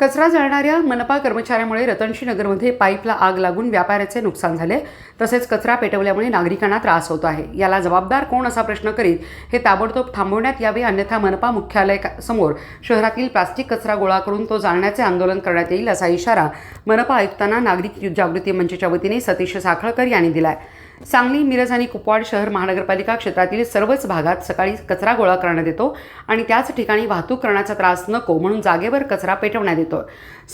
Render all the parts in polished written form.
कचरा जाळणाऱ्या मनपा कर्मचाऱ्यामुळे रतनशी नगरमध्ये पाईपला आग लागून व्यापाऱ्याचे नुकसान झाले। तसेच कचरा पेटवल्यामुळे नागरिकांना त्रास होत आहे। याला जबाबदार कोण असा प्रश्न करीत हे ताबडतोब थांबवण्यात यावे, अन्यथा मनपा मुख्यालय समोर शहरातील प्लास्टिक कचरा गोळा करून तो जाळण्याचे आंदोलन करण्यात येईल असा इशारा मनपा आयुक्तांना नागरिक जागृती मंचच्या वतीने सतीश साखळकर यांनी दिलाय। सांगली, मिरज आणि कुपवाड शहर महानगरपालिका क्षेत्रातील सर्वच भागात सकाळी कचरा गोळा करण्यात येतो आणि त्याच ठिकाणी वाहतूक करण्याचा त्रास नको म्हणून जागेवर कचरा पेटवण्यात येतो।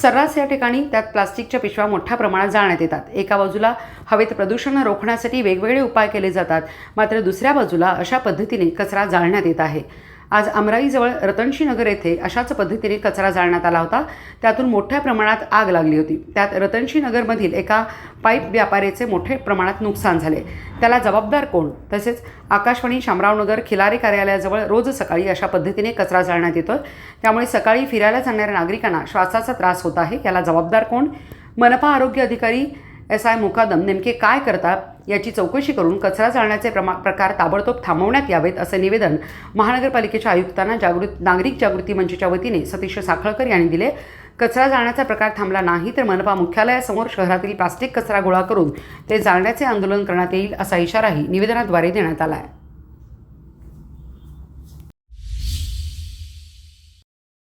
सर्रास या ठिकाणी त्यात प्लास्टिकच्या पिशव्या मोठ्या प्रमाणात जाळण्यात येतात। एका बाजूला हवेत प्रदूषण रोखण्यासाठी वेगवेगळे उपाय केले जातात, मात्र दुसऱ्या बाजूला अशा पद्धतीने कचरा जाळण्यात येत आहे। आज अमराईजवळ रतनशी नगर येथे अशाच पद्धतीने कचरा जाळण्यात आला होता। त्यातून मोठ्या प्रमाणात आग लागली होती। त्यात रतनशी नगरमधील एका पाईप व्यापाऱ्याचे मोठे प्रमाणात नुकसान झाले। त्याला जबाबदार कोण? तसेच आकाशवाणी शामरावनगर खिलारे कार्यालयाजवळ रोज सकाळी अशा पद्धतीने कचरा जाळण्यात येतो, त्यामुळे सकाळी फिरायला जाणाऱ्या नागरिकांना श्वासाचा त्रास होत आहे। याला जबाबदार कोण? मनपा आरोग्य अधिकारी SI मुकादम नेमके काय करतात याची चौकशी करून कचरा जाळण्याचे प्रकार ताबडतोब थांबवण्यात यावेत असे निवेदन महानगरपालिकेच्या आयुक्तांना नागरिक जागृती मंचच्या वतीने सतीश साखळकर यांनी दिले। कचरा जाळण्याचा प्रकार थांबला नाही तर मनपा मुख्यालयासमोर शहरातील प्लास्टिक कचरा गोळा करून ते जाळण्याचे आंदोलन करण्यात येईल असा इशाराही निवेदनाद्वारे देण्यात आला आहे।